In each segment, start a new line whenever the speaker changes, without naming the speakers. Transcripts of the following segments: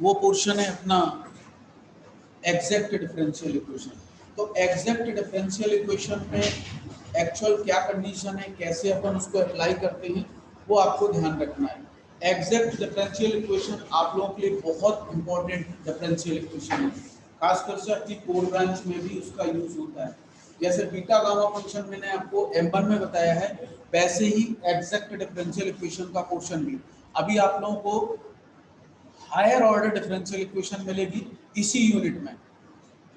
वो पोर्शन है अपना एग्जैक्ट डिफरेंशियल इक्वेशन। तो एग्जैक्ट डिफरेंशियल इक्वेशन में एक्चुअल क्या कंडीशन है, कैसे अपन उसको अप्लाई करते हैं, वो आपको ध्यान रखना है। एग्जैक्ट डिफरेंशियल इक्वेशन आप लोगों के लिए बहुत इंपॉर्टेंट डिफरेंशियल इक्वेशन है, खासकर से अपनी कोर ब्रांच में भी उसका यूज होता है। जैसे बीटा गामा फंक्शन मैंने आपको M1 में बताया है, वैसे ही एग्जैक्ट डिफरेंशियल इक्वेशन का पोर्शन भी अभी आप लोगों को हायर ऑर्डर डिफरेंशियल इक्वेशन मिलेगी इसी यूनिट में।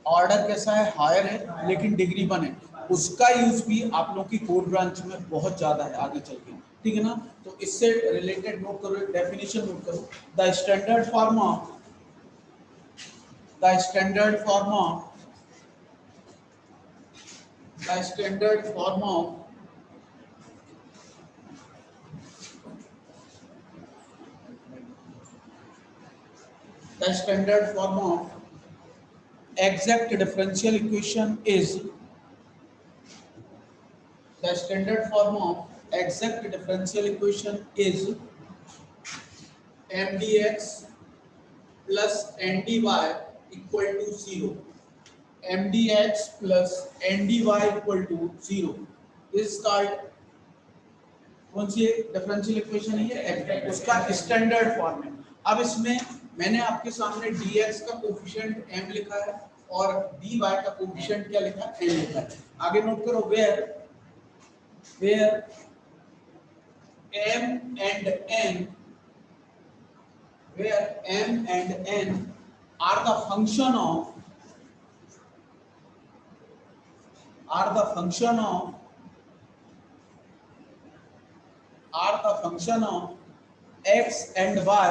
ऑर्डर कैसा है, हायर है, लेकिन डिग्री 1 है। उसका यूज भी आप लोगों की कोर ब्रांच में बहुत ज्यादा है आगे चल के, ठीक है ना। तो इससे रिलेटेड नोट करो, डेफिनेशन नोट करो। The standard form of the standard form of the standard form of the standard form of exact differential equation is the standard form of exact differential equation is mdx plus ndy equal to 0। mdx plus ndy equal to 0 is called कौन सी differential equation है, उसका standard form है। अब इसमें मैंने आपके सामने dx का कोफिशिएंट m लिखा है और dy का कोफिशिएंट क्या लिखा है, n लिखा है। आगे नोट करो, where m and n where m and n are the function of are the function of are the function of x and y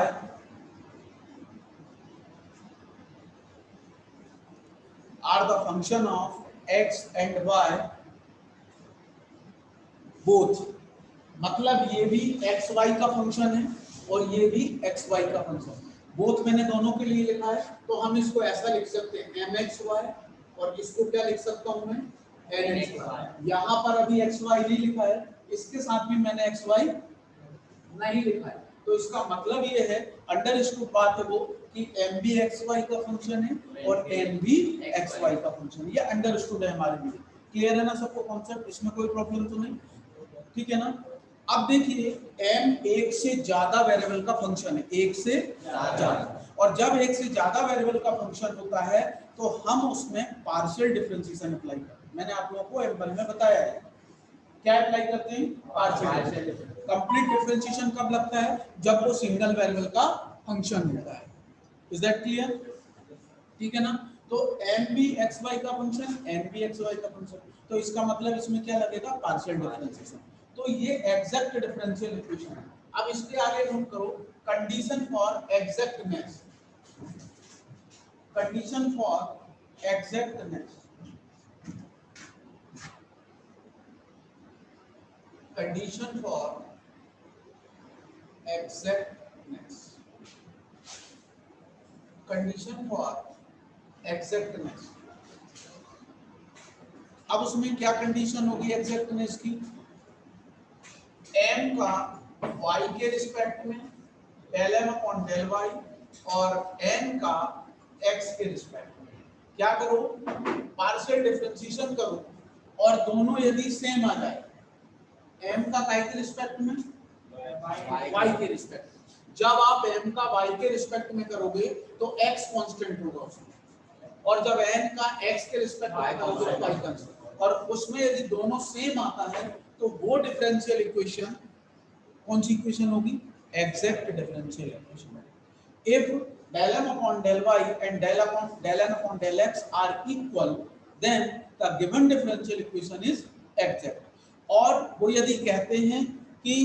are the function of x and y both। मतलब ये भी x Y का function है और ये भी x Y का function है। बोथ मैंने दोनों के लिए लिखा है, तो हम इसको ऐसा लिख सकते हैं एम एक्स वाई, और इसको क्या लिख सकता हूं मैं, एन एक्स वाई। यहाँ पर अभी एक्स वाई नहीं लिखा है, इसके साथ भी मैंने एक्स वाई नहीं लिखा है। तो इसका मतलब ये है, अंडरस्टूड बात है वो, कि एम भी एक्स वाई का फंक्शन है और एन भी एक्स वाई का फंक्शन है। ये अंडरस्टूड है हमारे लिए। क्लियर है ना सबको कॉन्सेप्ट, इसमें कोई प्रॉब्लम तो नहीं, ठीक है ना। अब देखिए m एक से ज्यादा वेरिएबल का फंक्शन है, एक से ज्यादा, और जब एक से ज्यादा वेरिएबल का फंक्शन होता है तो हम उसमें पार्शियल डिफरेंशिएशन अप्लाई करते हैं। मैंने आप लोगों को M1 में बताया है, क्या अप्लाई करते हैं, पार्शियल। कंप्लीट डिफरेंशिएशन कब लगता है, जब वो सिंगल वेरिएबल का फंक्शन होता है। इज दैट क्लियर, ठीक है ना। तो m भी एक्स वाई का फंक्शन, n भी एक्स वाई का फंक्शन, तो इसका मतलब इसमें क्या लगेगा, पार्शियल डिफरेंशिएशन। तो ये एग्जैक्ट डिफरेंशियल इक्वेशन है। अब इसके आगे नोट करो, condition for exactness, condition for exactness, condition for exactness, condition for exactness. अब उसमें क्या कंडीशन होगी एग्जैक्टनेस की, m का y के रिस्पेक्ट में del m upon del y और n का x के रिस्पेक्ट में क्या करो, पार्शियल डिफरेंशिएशन करो, और दोनों यदि सेम आ जाए, m का y के रिस्पेक्ट में, y के रिस्पेक्ट में, जब आप m का y के रिस्पेक्ट में करोगे तो x कांस्टेंट होगा उसमें, और जब n का x के रिस्पेक्ट में करोगे तो y कांस्टेंट, और उसमें यदि दोनों सेम आता है तो वो डिफरेंशियल इक्वेशन कौन सी इक्वेशन होगी, exact differential equation. If del m upon del y and del n upon del x are equal, then the given differential equation is exact। और वो यदि कहते हैं कि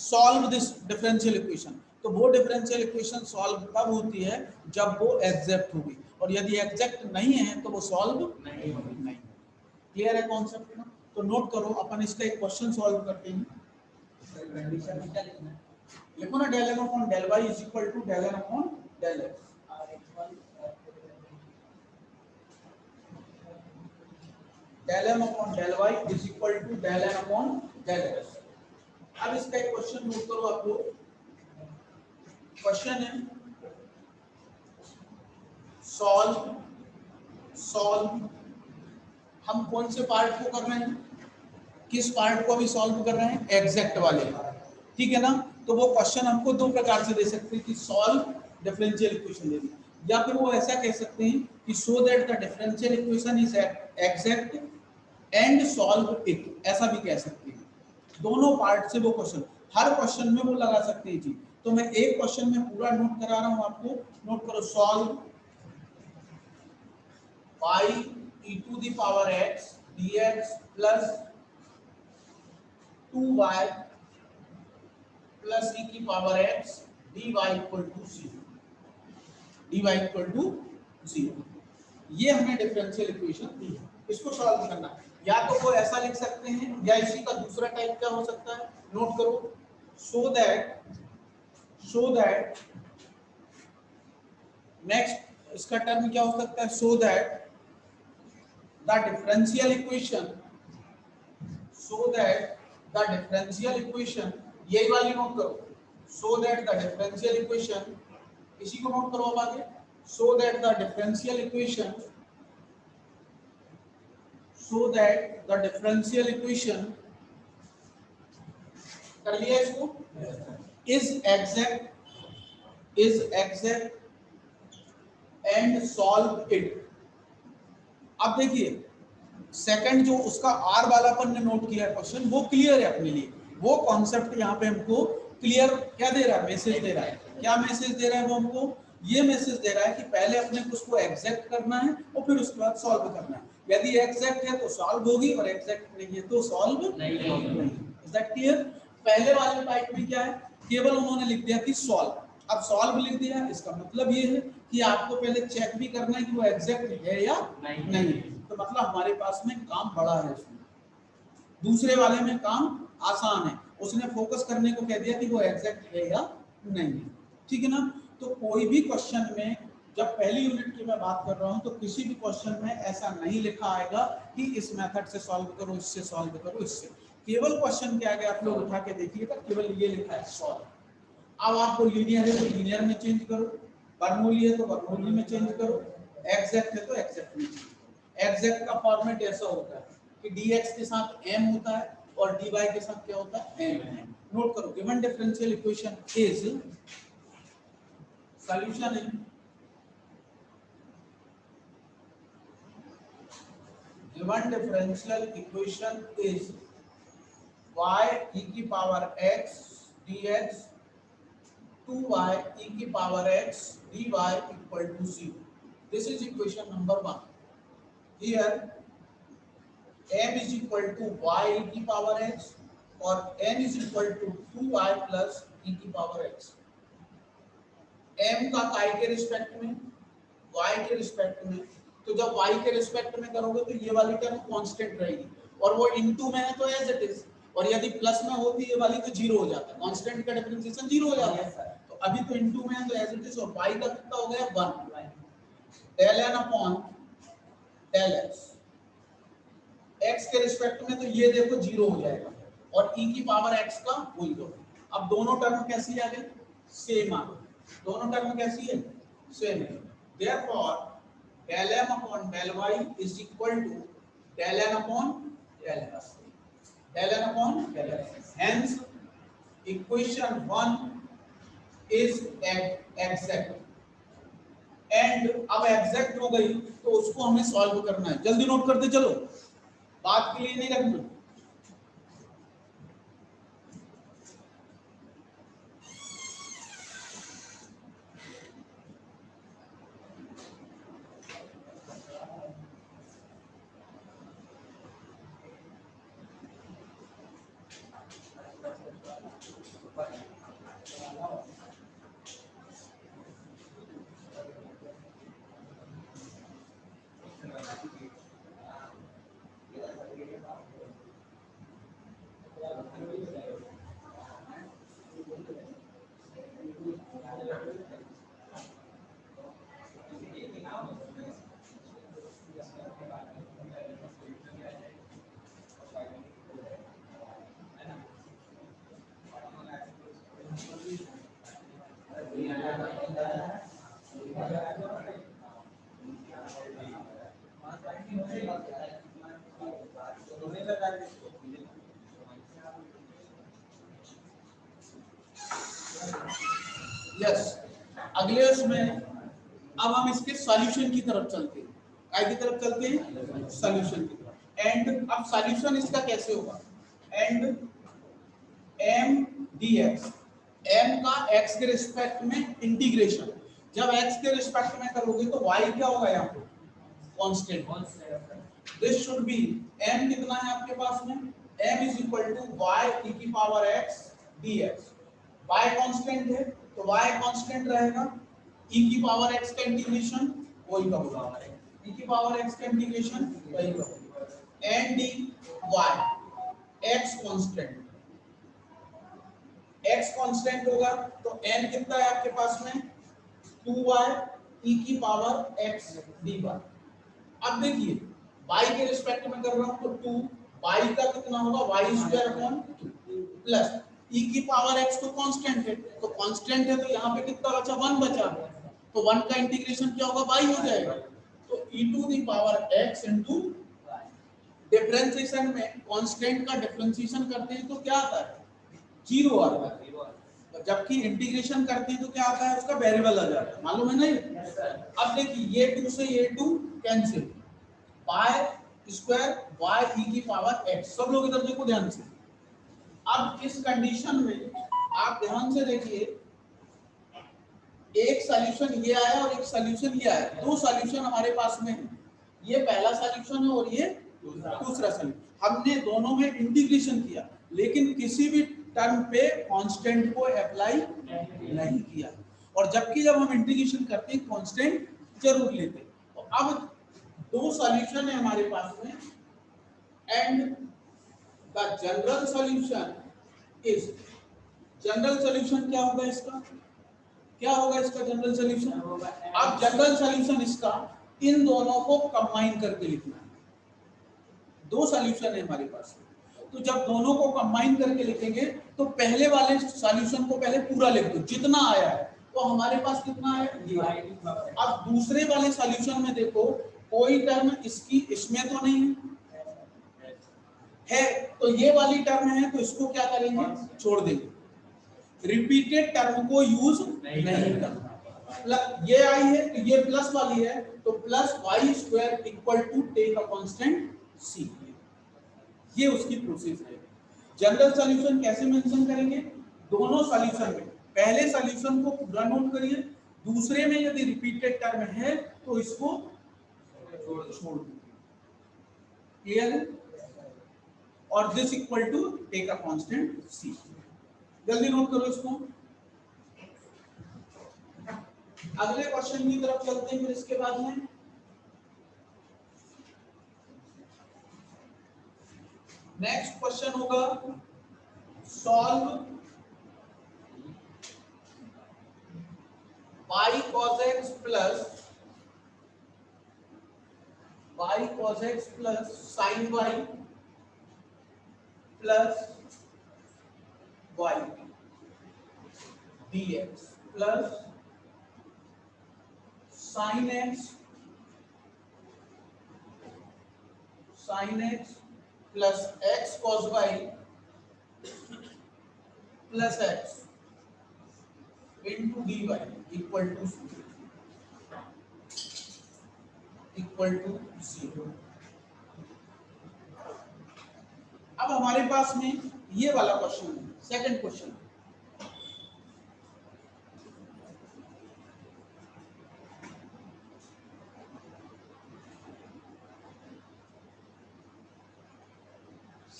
solve this differential equation, तो वो डिफरेंशियल इक्वेशन सॉल्व तब होती है जब वो एग्जैक्ट होगी, और यदि एग्जैक्ट नहीं है तो वो सॉल्व नहीं होगी। क्लियर है कॉन्सेप्ट ना। तो नोट करो, अपन इसका एक क्वेश्चन सॉल्व करते हैं। कंडीशन में क्या लिखना है, लिखो ना, del m upon del y is equal to del n upon del x। del m upon del y is equal to del n upon del x। अब इसका एक क्वेश्चन नोट करो आप लोग। क्वेश्चन है सॉल्व सॉल्व हम कौन से पार्ट को कर रहे हैं, किस पार्ट को अभी सॉल्व कर रहे हैं, एग्जैक्ट वाले, ठीक है ना। तो वो क्वेश्चन हमको दो प्रकार से दे सकते हैं कि सॉल्व डिफरेंशियल इक्वेशन दे दी, या फिर वो ऐसा कह सकते हैं कि so that the differential equation is exact and solve it, ऐसा भी कह सकते हैं। दोनों पार्ट से वो क्वेश्चन, हर क्वेश्चन में वो लगा सकते हैं जी। तो मैं एक क्वेश्चन में पूरा नोट करा रहा हूं आपको, नोट करो, solve y e to the power x dx plus 2y plus e की power x dy equal to 0, dy equal to 0। ये हमें डिफरेंशियल इक्वेशन दी है, इसको सॉल्व करना है। या तो वो ऐसा लिख सकते हैं, या इसी का दूसरा टाइप क्या हो सकता है, नोट करो, सो दैट नेक्स्ट इसका टर्म क्या हो सकता है, so that the differential equation, so that the differential equation, यही वाली नोट करो, so that the differential equation, इसी को नोट करो अब आगे, so that the differential equation, so that the differential equation, कर लिया इसको, is exact and solve it। अब देखिए सेकंड जो उसका आर वाला अपन ने नोट किया क्वेश्चन, वो क्लियर है अपने लिए, वो कॉन्सेप्ट यहाँ पे हमको क्लियर क्या दे रहा है, मैसेज दे रहा है। क्या मैसेज दे रहा है वो हमको, ये मैसेज दे रहा है कि पहले अपने को उसको एग्जैक्ट करना है और फिर उसके बाद सॉल्व करना है। यदि एग्जैक्ट है तो सॉल्व होगी और एग्जैक्ट नहीं है तो सॉल्व नहीं होगी। Is that clear. पहले वाले टाइप में क्या है, केवल उन्होंने लिख दिया कि सॉल्व। अब सॉल्व लिख दिया, इसका मतलब ये है कि आपको पहले चेक भी करना है कि वो एग्जैक्ट है या नहीं है। तो मतलब हमारे पास में काम बड़ा है उसमें, दूसरे वाले में काम आसान है, उसने फोकस करने को कह दिया कि वो एग्जैक्ट है या नहीं है, ठीक है ना। तो कोई भी क्वेश्चन में, जब पहली यूनिट की मैं बात कर रहा हूं, तो किसी भी क्वेश्चन में ऐसा नहीं लिखा आएगा कि इस मेथड से सॉल्व करो, इससे सॉल्व करो, इससे। केवल क्वेश्चन के आगे आप लोग उठा के देखिएगा, केवल ये लिखा है सॉल्व। अब आपको लीनियर है तो लीनियर में चेंज करो, बर्नौली है तो बर्नौली में चेंज करो, एग्जैक्ट है तो एग्जैक्ट में चेंज। एग्जैक्ट का फॉर्मेट ऐसा होता है कि dx के साथ m होता है और dy के साथ क्या होता है, m। नोट करो, given differential equation is, solution है, given differential equation is y e की power x dx 2y e की power x dy equal to 0। This is equation number 1। Here m is equal to y e की power x और n is equal to 2y plus e की power x। m का y के respect में, y के respect में, तो जब y के रिस्पेक्ट में करोगे तो ये वाली टर्म कांस्टेंट रहेगी, और वो इनटू में है तो एज इट इज, और यदि प्लस में होती है वाली तो जीरो हो जाता है, कांस्टेंट का डिफरेंशिएशन जीरो हो जाता है। तो अभी तो इनटू में है तो एज इट इज, और y का कितना हो गया 1, del n upon del x। x के रिस्पेक्ट में तो ये देखो जीरो हो जाएगा, और e की पावर x का वही दो। अब दोनों टर्म कैसी आ गई, सेम आ गई, दोनों टर्म कैसी है, सेम है। Therefore del m upon del y is equal to del n upon del x, del n upon del x। Hence equation 1 is exact। And अब एग्जैक्ट हो गई तो उसको हमें सॉल्व करना है, जल्दी नोट करते चलो, बात के लिए नहीं रखना। अगले उसमें अब हम इसके सॉल्यूशन की तरफ चलते हैं। काय की तरफ चलते हैं? सॉल्यूशन की तरफ। एंड अब सॉल्यूशन इसका कैसे होगा? And M D X, M का एक्स के रिस्पेक्ट में इंटीग्रेशन, जब एक्स के रिस्पेक्ट में करोगे तो वाई क्या होगा? यहाँ पे constant. This should be, M कितना है आपके पास में? M is equal to Y E की power X D X. Y constant है तो वाई कांस्टेंट रहेगा, ई की पावर एक्स का इंटीग्रेशन वही का होगा, ई की पावर एक्स का इंटीग्रेशन वही का होगा। N d y, x constant, x constant होगा तो n कितना है आपके पास में? 2y e की पावर x dy। अब देखिए y के रिस्पेक्ट में कर रहा हूं तो 2 y का कितना होगा? y square upon 2 plus e की पावर x तो कांस्टेंट है, तो कांस्टेंट है तो यहाँ पे कितना बचा? 1 बचा, तो 1 का इंटीग्रेशन क्या होगा? y हो जाएगा, तो e to the power x into differentiation में कांस्टेंट का डिफरेंशिएशन करते हैं तो क्या आता है? 0 आता है, जबकि इंटीग्रेशन करते हैं तो क्या आता है? उसका वेरिएबल आ जाता है, मालूम है नहीं? अब देखिए ये 2 से ये 2 cancel, y square y e की पावर x। सब लोग इधर देखो ध्यान से। अब इस कंडीशन में आप ध्यान से देखिए, एक सॉल्यूशन ये आया और एक सॉल्यूशन ये आया, दो सॉल्यूशन हमारे पास में है। ये पहला सॉल्यूशन है और ये दूसरा सॉल्यूशन। हमने दोनों में इंटीग्रेशन किया लेकिन किसी भी टर्म पे कांस्टेंट को अप्लाई नहीं किया, और जबकि जब हम इंटीग्रेशन करते हैं कांस्टेंट जरूर लेते हैं। तो अब दो सॉल्यूशन है हमारे पास में, and the general solution is, general solution क्या होगा इसका? क्या होगा इसका जनरल सॉल्यूशन? अब जनरल सॉल्यूशन इसका इन दोनों को कंबाइन करके लिखना है। दो सॉल्यूशन है हमारे पास, तो जब दोनों को कंबाइन करके लिखेंगे तो पहले वाले सॉल्यूशन को पहले पूरा लिख दो जितना आया है, तो हमारे पास कितना है? ये। अब दूसरे वाले सॉल्यूशन में देखो कोई टर्म इसकी इसमें तो नहीं है, तो ये वाली टर्म है तो इसको क्या करेंगे? छोड़ देंगे, रिपीटेड टर्म को यूज नहीं करना। ये आई है तो ये प्लस वाली है, तो plus Y square equal to take a constant C, ये उसकी प्रोसेस है। जनरल सॉल्यूशन कैसे मेंशन करेंगे? दोनों सॉल्यूशन में पहले सॉल्यूशन को पूरा नोट करिए, दूसरे में यदि रिपीटेड टर्म है तो इसको छोड़ दीजिए। क्लियर है? और this equal to take a constant C. जल्दी नोट करो इसको। अगले क्वेश्चन की तरफ चलते हैं फिर इसके बाद में। नेक्स्ट क्वेश्चन होगा solve y cos x plus sin y plus y dx plus sin x plus x cos y plus x into dy equal to 0। अब हमारे पास में ये वाला क्वेश्चन है, सेकंड क्वेश्चन।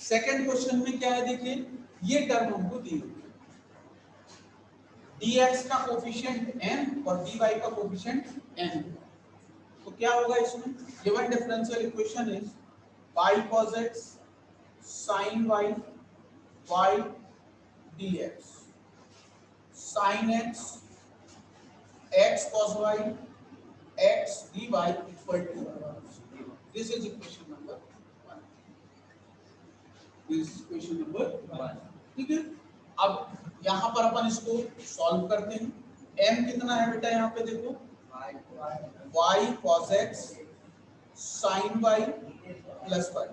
सेकंड क्वेश्चन में क्या है? देखिए ये टर्म हमको दी हुई है, dx का कोफिशिएंट m और dy का कोफिशिएंट n। तो क्या होगा इसमें? Given differential equation is y cos x sin y y dx sin x x cos y x dy equal to 0। This is equation number 1। This is equation number 1। ठीक है, अब यहाँ पर अपन इसको सॉल्व करते हैं। m कितना है बेटा? यहाँ पे देखो y cos x sin y plus y,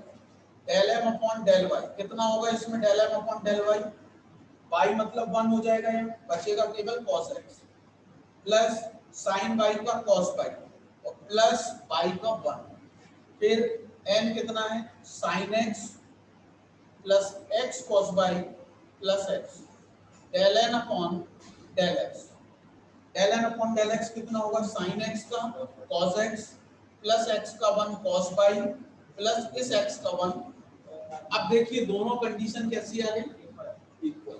del m upon del y कितना होगा इसमें? Del m upon del y, y मतलब 1 हो जाएगा, यहाँ बचेगा केवल cos x। Plus sine y का कॉस बाई और प्लस बाई का 1, फिर n कितना है sine x plus x cos y plus x del N upon del x. Del N upon del x कितना होगा साइन एक्स का कॉस एक्स प्लस एक्स का 1 कॉस बाई प्लस इस एक्स का 1। अब देखिए दोनों कंडीशन कैसी आ गई इक्वल,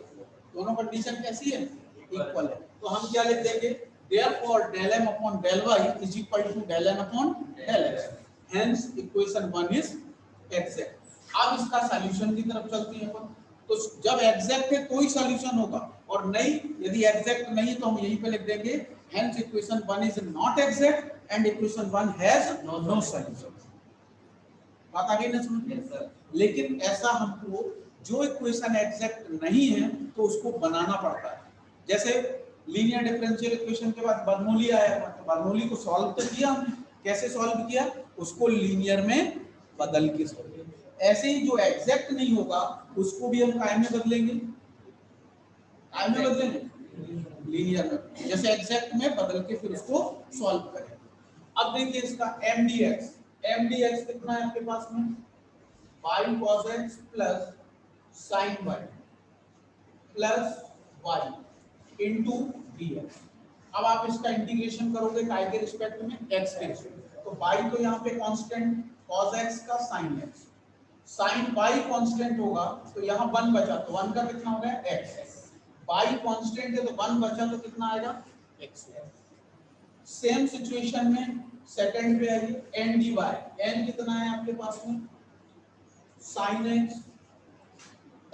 दोनों कंडीशन कैसी है इक्वल है, तो हम क्या लिख देंगे therefore del m upon del y is equal to del n upon del x, hence equation 1 is exact. अब इसका सॉल्यूशन की तरफ चलते हैं अपन, तो जब एग्जैक्ट है तो ही सॉल्यूशन होगा और नहीं यदि एग्जैक्ट नहीं है तो हम यहीं पे लिख देंगे hence equation 1 is not exact and equation 1 has no solution. बात आ गई ना समझ में? लेकिन ऐसा हमको जो इक्वेशन एग्जैक्ट नहीं है तो उसको बनाना पड़ता है। जैसे लीनियर डिफरेंशियल इक्वेशन के बाद बर्नौली आया था, तो बर्नौली को सॉल्व तो किया हमने, कैसे सॉल्व किया उसको लीनियर में बदल के सॉल्व। ऐसे ही जो एग्जैक्ट नहीं होगा उसको भी हम काय में बदलेंगे, काय में बदलेंगे लीनियर में, जैसे एग्जैक्ट में बदल के फिर उसको सॉल्व करें। अब देखिए इसका mdx, mdx कितना है आपके पास में y cos x plus sin y plus y into dx। अब आप इसका इंटीग्रेशन करोगे काय के रिस्पेक्ट में x के रिस्पेक्ट, तो y तो यहाँ पे कांस्टेंट cos x का sin x, sin y constant होगा तो यहाँ 1 बचा, तो 1 का कितना हो गया x, y कांस्टेंट है तो 1 बचा तो कितना आएगा x। सेम सिचुएशन में सेकंड पे आइए n dy, n कितना है आपके पास में sin x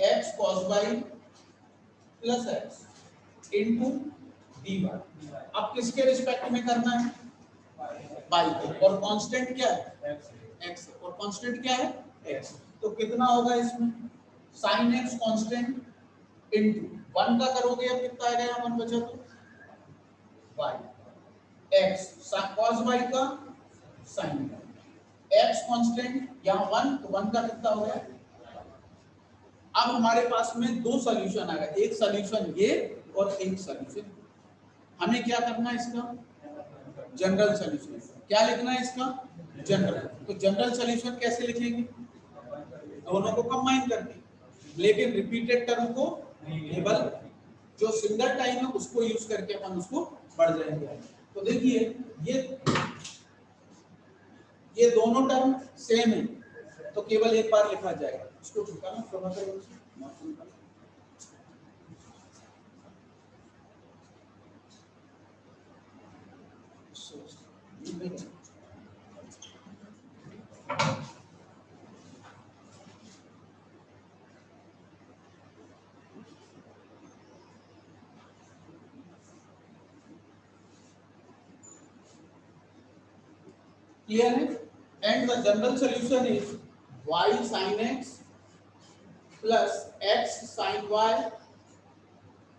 x cos y plus x into dy। अब किसके रिस्पेक्ट में करना है y के, और कांस्टेंट क्या है x, और कांस्टेंट क्या है x, तो कितना होगा इसमें sin x कांस्टेंट इनटू 1 का करोगे अब कितना आएगा यहाँ 1 बचा तो y x cos y का sin x कांस्टेंट यहाँ 1 तो 1 का कितना हो गया। अब हमारे पास में दो सॉल्यूशन आ गए, एक सॉल्यूशन ये और एक सॉल्यूशन, हमें क्या करना है इसका जनरल सॉल्यूशन, क्या लिखना है इसका जनरल। तो जनरल सॉल्यूशन कैसे लिखेंगे दोनों को कंबाइन करके, लेकिन रिपीटेड टर्म को केवल जो सिंगल टाइम है उसको यूज करके अपन उसको बढ़ जाएंगे। तो देखिए ये दोनों टर्म सेम है तो केवल एक बार लिखा जाएगा, इसको निकालना थोड़ा सा clear है, and the general solution is y sin x plus x sin y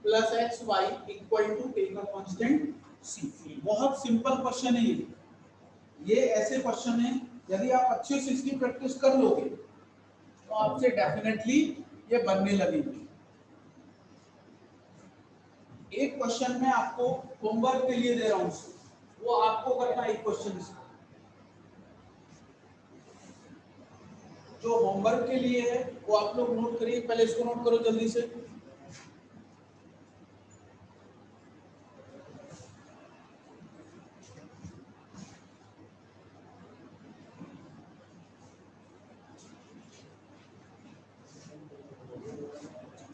plus xy equal to take a constant c। बहुत सिंपल क्वेश्चन है ये ऐसे क्वेश्चन है यदि आप अच्छे से इसकी प्रैक्टिस कर लोगे तो आपसे डेफिनेटली ये बनने लगेगी। एक क्वेश्चन मैं आपको होमवर्क के लिए दे रहा हूं, वो आपको करना है एक क्वेश्चन जो होमवर्क के लिए है वो आप लोग नोट करिए, पहले इसको नोट करो जल्दी से।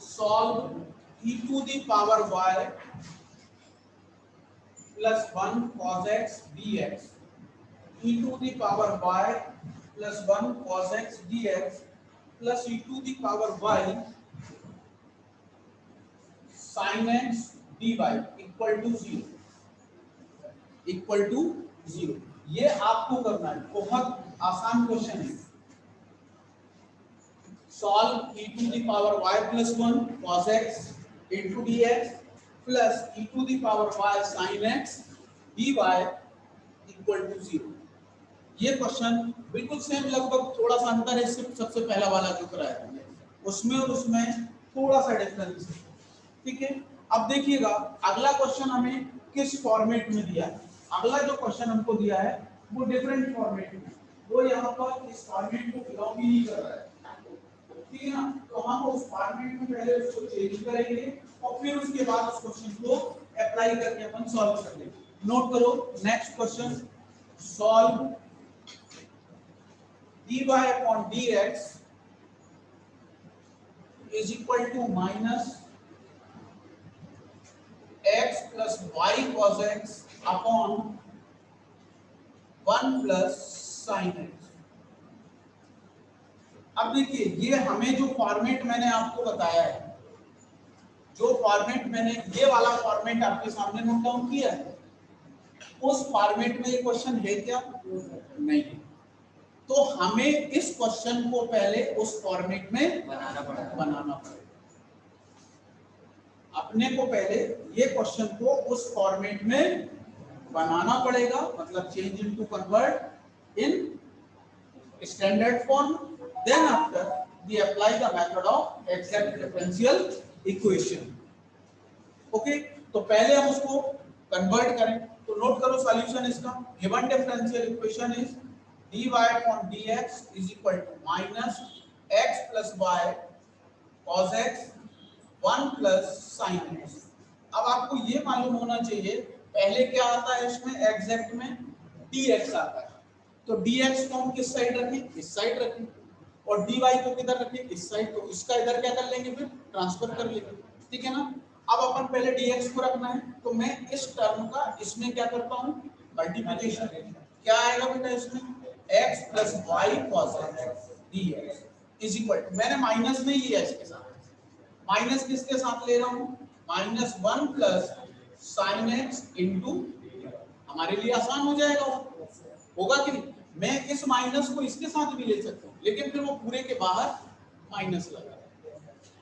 Solve e to the power y plus 1 cos x dx, e to the power y plus 1 cos x dx plus e to the power y sin x dy equal to 0, equal to 0। ये आपको करना है, बहुत आसान question है। Solve e to the power y plus 1 cos x into dx plus e to the power y sin x dy equal to 0। ये question बिल्कुल same, लगभग थोड़ा सा अंतर है सिर्फ सबसे पहला वाला जो कराया उसमें और उसमें थोड़ा सा डिफरेंस है, ठीक है। अब देखिएगा अगला क्वेश्चन हमें किस फॉर्मेट में दिया है। अगला जो क्वेश्चन हमको दिया है वो डिफरेंट फॉर्मेट में, वो यहाँ पर इस फॉर्मेट को बिलोंग ही नहीं कर रहा है, ठीक है ना। तो हम उस फॉर्मेट में पहले उसको चेंज करेंगे और फिर उसके बाद उस क्वेश्चन को अप्लाई करके अपन सॉल्व कर लेंगे। नोट करो next question, solve dy upon dx is equal to minus x plus y cos x upon 1 plus sin x। अब देखिए ये हमें जो फॉर्मेट मैंने आपको बताया है, जो फॉर्मेट मैंने ये वाला फॉर्मेट आपके सामने नोट डाउन किया है, उस फॉर्मेट में ये क्वेश्चन है क्या? नहीं। तो हमें इस क्वेश्चन को पहले उस फॉर्मेट में बनाना पड़ेगा। अपने को पहले ये क्वेश्चन को उस फॉर्मेट में बनाना पड़ेगा, मतलब change into convert in standard form, then after we apply the method of exact differential equation. Okay, तो पहले हम उसको कन्वर्ट करें। तो नोट करो सॉल्यूशन इसका, given differential equation is dy upon dx is equal to minus x plus y cos x 1 plus sin x। अब आपको ये मालूम होना चाहिए पहले क्या आता है इसमें, एग्जैक्ट में dx आता है, तो dx को हम किस साइड रखें? इस साइड रखें, और dy को किधर रखें? इस साइड। तो इसका इधर क्या कर लेंगे, फिर ट्रांसफर कर लेंगे, ठीक है ना। अब अपन पहले dx को रखना है, तो मैं इस टर्म का इसमें क्या करता हूँ, मल्टीप्लिकेशन। क्या आएगा बेटा इसमें, x plus y cos x dx is equal to, मैंने माइनस नहीं लिया इसके साथ, माइनस किसके साथ ले रहा हूँ, minus 1 plus sine x into, हमारे लिए आसान हो जाएगा, होगा कि नहीं। मैं इस माइनस को इसके साथ भी ले सकता हूँ, लेकिन फिर वो पूरे के बाहर माइनस लगा,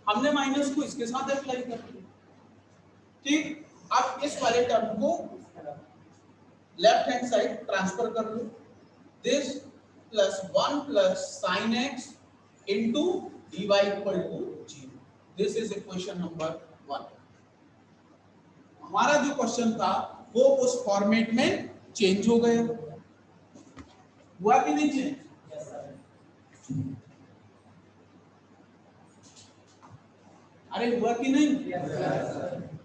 हमने माइनस को इसके साथ अप्लाई कर दिया, ठीक। अब इस वाले टर्म को लेफ्ट हैंड साइड ट्रांसफर कर लो, this plus 1 plus sin x into dy equal to 0। This is equation number 1। हमारा जो क्वेश्चन था वो उस फॉर्मेट में चेंज हो गया, हुआ कि नहीं चेंज? अरे हुआ कि नहीं?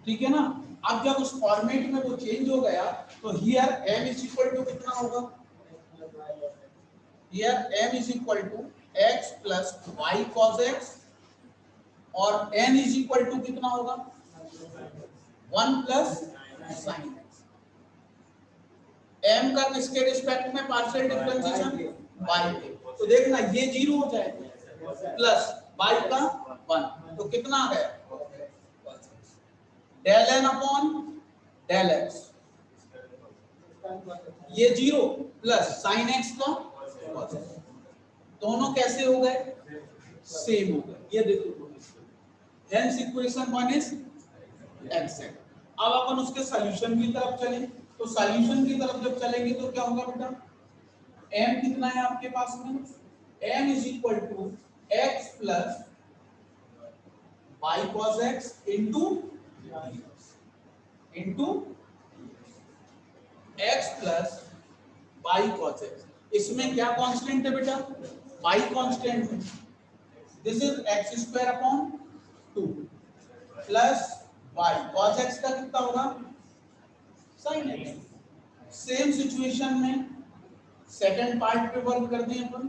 ठीक है ना। अब जब उस फॉर्मेट में वो चेंज हो गया तो here m is equal to कितना होगा, here m is equal to x plus y cos x, और n is equal to कितना होगा, 1 plus sin x। m का किसके रिस्पेक्ट में पार्शियल डिफरेंशिएशन, y के, तो देखना ये 0 हो जाएगा, प्लस y का 1, तो कितना आ गया, del n upon del x, ये 0 प्लस sin x का, दोनों कैसे हो गए, सेम हो गए, ये देखो, हेंस इक्वेशन 1 इज एग्जैक्ट। अब अपन उसके सॉल्यूशन की तरफ चलें, तो सॉल्यूशन की तरफ जब चलेंगे तो क्या होगा बेटा, m कितना है आपके पास में, m is equal to x plus y cos x into x plus y cos x। इसमें क्या कांस्टेंट है बेटा, y कांस्टेंट है, this is x square upon 2 plus y cos x का कितना होगा, sin x। सेम सिचुएशन में second part पे वर्क कर दें अपन।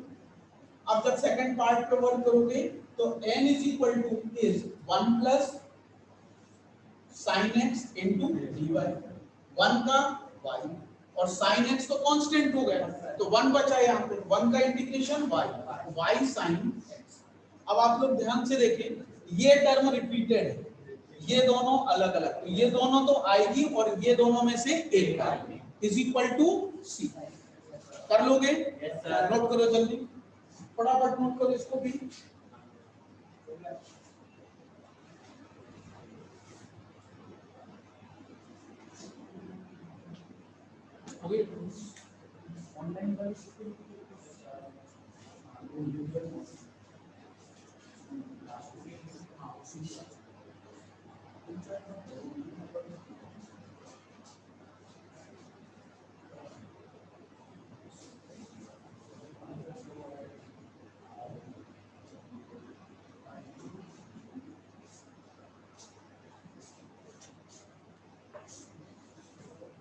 अब जब सेकंड पार्ट पे वर्क करोगे तो n is equal two is 1 plus sin x into dy, 1 का y और sin x तो कांस्टेंट हो गया, तो 1 बचा यहाँ पे, 1 का इंटीग्रेशन y sin x। अब आप लोग ध्यान से देखें, ये टर्म रिपीटेड है, ये दोनों अलग अलग, ये दोनों तो आएगी और ये दोनों में से एक आएगी, इज इक्वल टू सी। कर लोगे? नोट करो जल्दी, फटाफट नोट करो इसको भी। ओके, ऑनलाइन क्लास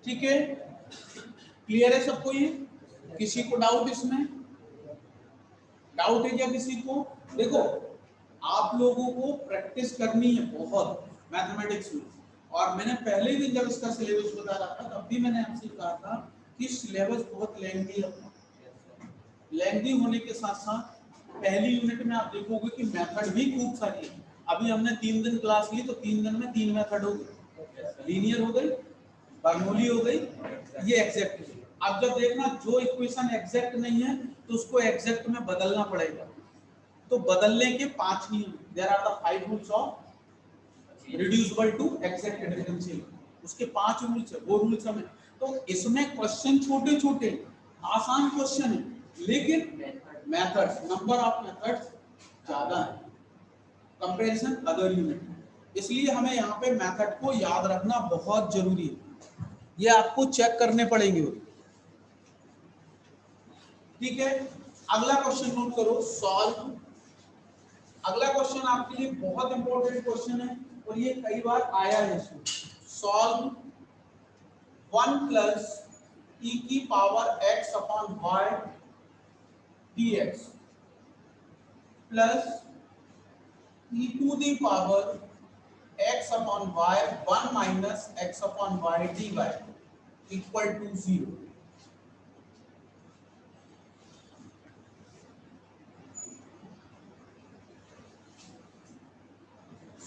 ठीक है, क्लियर है सबको ये? किसी को डाउट इसमें? डाउट है क्या किसी को? देखो, आप लोगों को प्रैक्टिस करनी है बहुत मैथमेटिक्स में, और मैंने पहले भी जब इसका सिलेबस बता रहा था तब भी मैंने आपसे कहा था कि सिलेबस बहुत लेंथी है। लेंथी होने के साथ साथ पहली यूनिट में आप देखोगे कि मेथड भी खूब सारी है। अभी हमने 3 दिन क्लास ली तो 3 दिन में 3 मेथड हो गए, लीनियर हो गई, बर्नौली हो गई, ये एग्जैक्ट है। अब जब देखना जो इक्वेशन एग्जैक्ट नहीं है तो उसको एग्जैक्ट में बदलना पड़ेगा। तो बदलने के 5 नियम, there are the 5 rules of reducible to exact differential. उसके 5 रूल्स है, वो रूल्स हमें, तो इसमें क्वेश्चन छोटे छोटे आसान क्वेश्चन है, लेकिन मेथड्स, नंबर ऑफ मेथड्स ज्यादा है कंपैरिजन अदर यूनिट। इसलिए हमें यहाँ पे मेथड को याद रखना बहुत जरूरी है, ये आपको चेक करने पड़ेंगे। ठीक है, अगला क्वेश्चन नोट करो, सॉल्व। अगला क्वेश्चन आपके लिए बहुत इंपॉर्टेंट क्वेश्चन है और ये कई बार आया है इसमें। सॉल्व 1 प्लस e की power x upon y dx plus e to the power x upon y 1 minus x upon y dy equal to 0।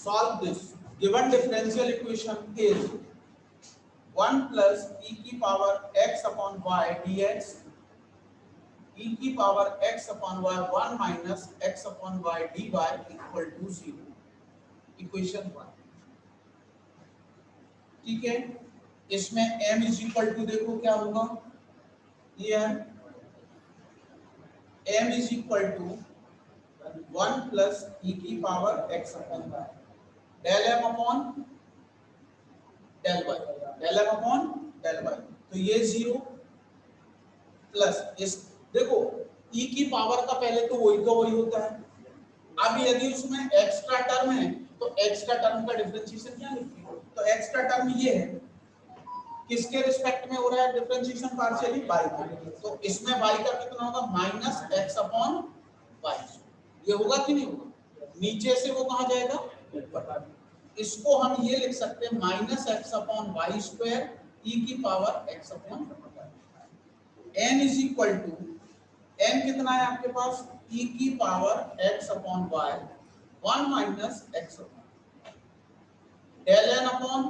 Solve this. Given differential equation is 1 plus e की power x upon y dx, e की power x upon y 1 minus x upon y dy equal to 0. Equation 1. ठीक है, इसमें m is equal to देखो क्या होगा, ये है m is equal to 1 plus e की power x upon y del m upon del y, del m upon del y, तो ये 0 प्लस इस, देखो e की पावर का पहले तो वही का वही होता है। अब यदि उसमें एक्स्ट्रा टर्म है तो एक्स्ट्रा टर्म का डिफरेंशिएशन क्या लिखेंगे, तो एक्स्ट्रा टर्म ये है, किसके रिस्पेक्ट में हो रहा है डिफरेंशिएशन, पार्शियली y का, तो इसमें y का कितना होगा माइनस x अपॉन y, ये होगा कि नहीं होगा, नीचे से वो कहां जाएगा ऊपर। इसको हम ये लिख सकते हैं minus X upon Y square E की power X upon N is equal to, N कितना है आपके पास, ई की power X upon Y 1 minus X upon del N upon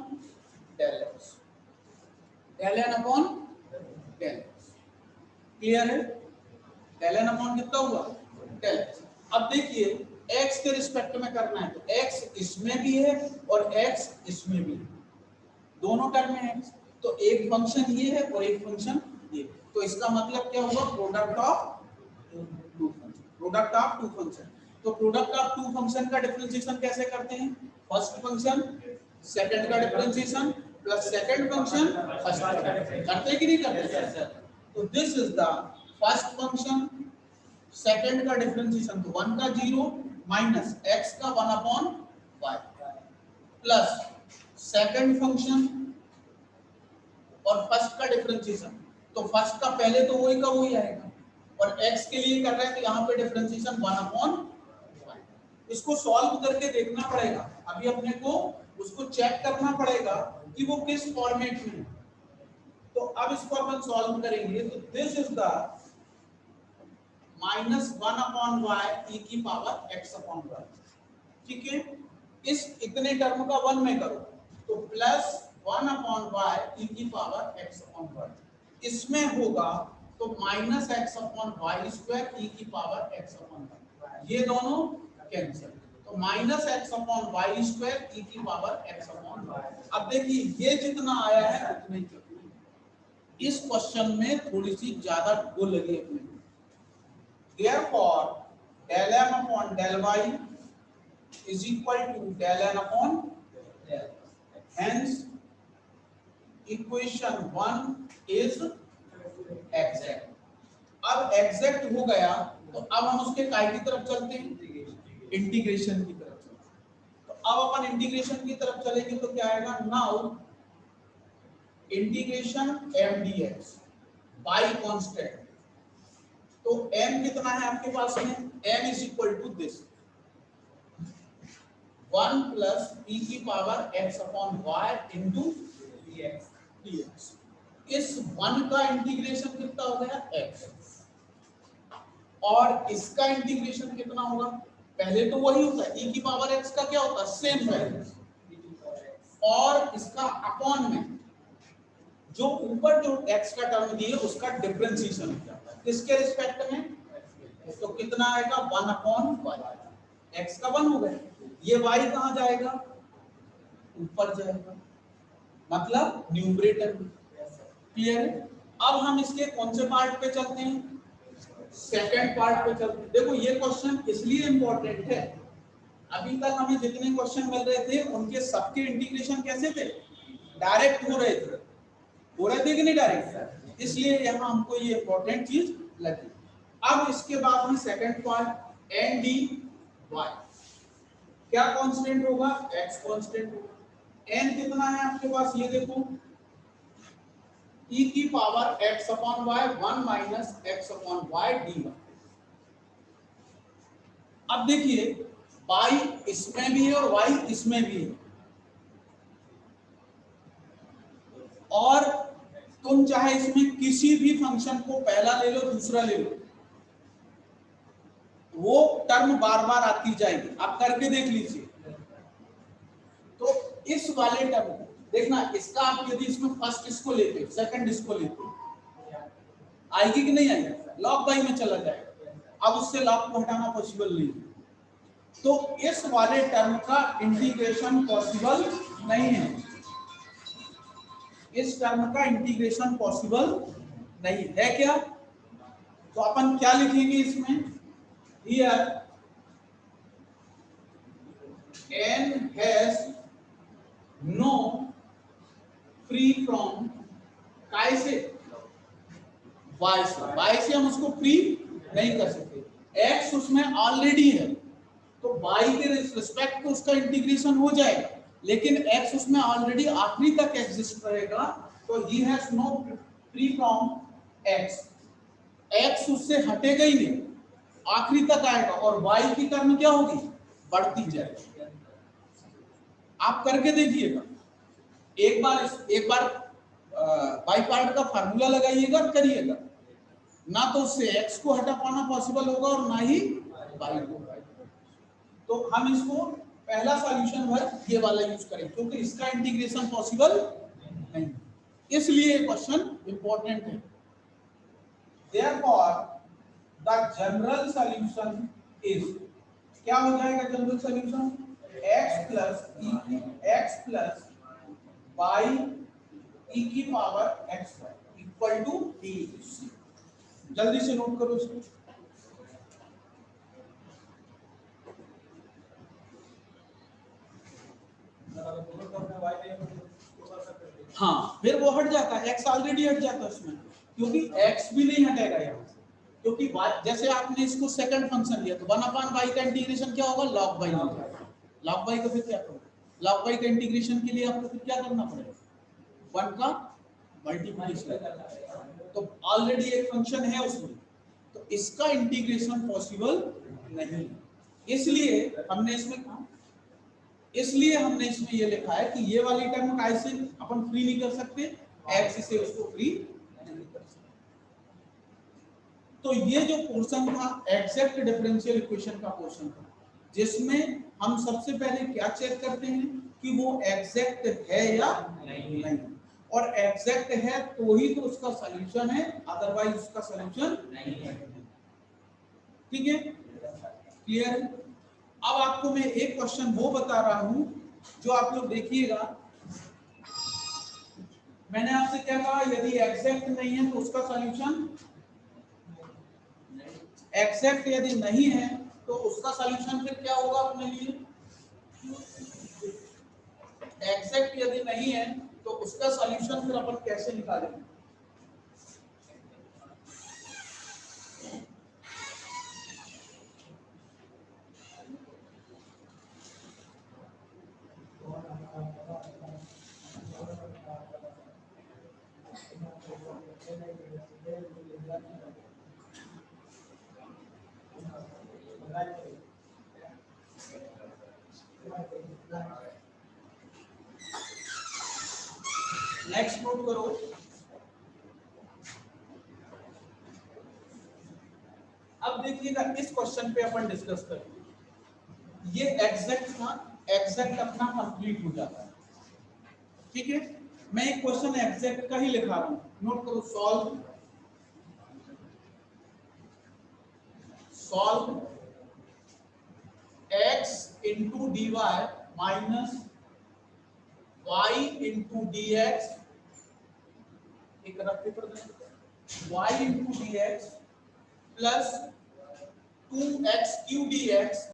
del x, del N upon del X. Clear है, del N upon कितना हुआ del x. अब देखिए x के रिस्पेक्ट में करना है तो x इसमें भी है और x इसमें भी है, दोनों टर्म में x, तो एक फंक्शन ये है और एक फंक्शन ये, तो इसका मतलब क्या होगा, product of two function, product of two function. तो प्रोडक्ट ऑफ टू फंक्शन का डिफरेंशिएशन कैसे करते हैं, फर्स्ट फंक्शन सेकंड का differentiation plus second function first का, करते कि नहीं करते। तो this is the first function, second का डिफरेंशिएशन तो 1 का 0 माइनस x का 1 upon y plus second function और फर्स्ट का डिफरेंशिएशन, तो फर्स्ट का पहले तो वही का वही आएगा और x के लिए कर रहे हैं तो यहाँ पे डिफरेंशिएशन 1 अपॉन y। इसको सॉल्व करके देखना पड़ेगा, अभी अपने को उसको चेक करना पड़ेगा कि वो किस फॉर्मेट में है। तो अब इसको अपन सॉल्व करेंगे, तो this is the minus 1 upon Y E की पावर x अपॉन वाई, ठीक है, इस इतने टर्म का 1 में करो तो प्लस 1 अपॉन वाई ई की पावर x अपॉन वाई, इसमें होगा तो minus x upon Y square E की पावर x अपॉन वाई, ये दोनों कैंसिल, तो minus x upon Y square E की पावर x अपॉन वाई। अब देखिए ये जितना आया है उतना ही, इस क्वेश्चन में थोड़ी सी ज्यादा वो लगी अपने को। Therefore, del m upon del y is equal to del n upon del. Hence, equation 1 is exact. अब exact हो गया तो अब हम उसके काय की तरफ चलते हैं, इंटीग्रेशन की तरफ चलते हैं। तो अब अपन इंटीग्रेशन की तरफ चलेंगे तो क्या आएगा, now integration m dx by constant. तो m कितना है आपके पास में, m is equal to this 1 plus e की power x upon y into dx। इस 1 का इंटीग्रेशन कितना हो गया x, और इसका इंटीग्रेशन कितना होगा, पहले तो वही होता है e की पावर x का क्या होता है सेम वैल्यू, और इसका अपॉन में जो ऊपर जो x का टर्म दिए उसका डिफरेंशिएशन हो जाता है किसके रिस्पेक्ट में, तो कितना आएगा 1 अपॉन y, x का 1 हो गया, ये y कहां जाएगा ऊपर जाएगा, मतलब न्यूमरेटर में। क्लियर है। अब हम इसके कौन से पार्ट पे चलते हैं, सेकंड पार्ट पे चलते हैं। देखो ये क्वेश्चन इसलिए इंपॉर्टेंट है, अभी तक हमें जितने क्वेश्चन मिल रहे थे उनके सबके इंटीग्रेशन कैसे थे, डायरेक्ट हो रहे थे कि नहीं डायरेक्ट, इसलिए यहाँ हमको ये इंपॉर्टेंट चीज लगी। अब इसके बाद में second part n d y, क्या कांस्टेंट होगा, एक्स कांस्टेंट होगा। एन कितना है आपके पास, ये देखो e की power x upon y 1 minus x upon y dy। अब देखिए y इसमें भी है और y इसमें भी है, और तुम चाहे इसमें किसी भी फंक्शन को पहला ले लो दूसरा ले लो, वो टर्म बार बार आती जाएगी, आप करके देख लीजिए। तो इस वाले टर्म को देखना, इसका आप यदि इसमें फर्स्ट इसको लेते सेकंड इसको लेते आएगी कि नहीं आएगी, लॉग बाई में चला जाएगा, अब उससे लॉग को हटाना पॉसिबल नहीं है, तो इस वाले टर्म का इंटीग्रेशन पॉसिबल नहीं है, इस टर्म का इंटीग्रेशन पॉसिबल नहीं है क्या, तो अपन क्या लिखेंगे इसमें, here n has no free from काय से y से हम उसको फ्री नहीं कर सकते, x उसमें ऑलरेडी है तो y के रिस्पेक्ट में उसका इंटीग्रेशन हो जाएगा, लेकिन x उसमें ऑलरेडी आखिरी तक एग्जिस्ट रहेगा, तो ही has no free from x उससे हटेगा ही नहीं, आखिरी तक आएगा, और y की टर्म क्या होगी बढ़ती जाएगी। आप करके देखिएगा, एक बार बाई पार्ट का फार्मूला लगाइएगा करिएगा, ना तो उससे x को हटा पाना पॉसिबल होगा और ना ही y को। तो हम इसको पहला सॉल्यूशन है ये वाला यूज करें, क्योंकि इसका इंटीग्रेशन पॉसिबल नहीं, इसलिए क्वेश्चन इंपॉर्टेंट है। Therefore, the general solution is, क्या हो जाएगा general solution, x plus y e की power x equal to d। जल्दी से नोट करो इसको, हाँ फिर वो हट जाता है, x ऑलरेडी हट जाता है उसमें, क्योंकि x भी नहीं हटेगा यहाँ से, क्योंकि जैसे आपने इसको सेकंड फंक्शन लिया तो 1 अपॉन y का इंटीग्रेशन क्या होगा log y हो जाएगा, log y का फिर क्या करोगे, log y का इंटीग्रेशन के लिए आपको फिर क्या करना पड़ेगा 1 का मल्टीप्लिकेशन, तो ऑलरेडी एक फंक्शन है उसमें, तो इसका इंटीग्रेशन पॉसिबल नहीं, इसलिए हमने इसमें ये लिखा है कि ये वाली टर्म का ऐसे अपन फ्री नहीं कर सकते, x से उसको फ्री नहीं कर सकते। तो ये जो पोर्शन था एग्जैक्ट डिफरेंशियल इक्वेशन का पोर्शन था, जिसमें हम सबसे पहले क्या चेक करते हैं कि वो एग्जैक्ट है या नहीं, और एग्जैक्ट है तो ही तो उसका सॉल्यूशन है, अदरवाइज उसका सॉल्यूशन नहीं है। ठीक है, क्लियर है। अब आपको मैं एक क्वेश्चन वो बता रहा हूं जो आप लोग देखिएगा, मैंने आपसे क्या कहा, यदि एग्जैक्ट नहीं है तो उसका सॉल्यूशन, एग्जैक्ट यदि नहीं है तो उसका सॉल्यूशन फिर क्या होगा अपने लिए, एग्जैक्ट यदि नहीं है तो उसका सॉल्यूशन फिर अपन कैसे निकालेंगे, नेक्स्ट नोट करो, अब देखिएगा इस क्वेश्चन पे अपन डिस्कस करेंगे। ये एग्जैक्ट था, एग्जैक्ट अपना कंप्लीट हो जाता है, ठीक है। मैं एक क्वेश्चन एग्जैक्ट का ही लिखा रहा हूं, नोट करो। Solve x into d y minus y into d x, एक रफ पेपर दें, y into d x plus 2x q d x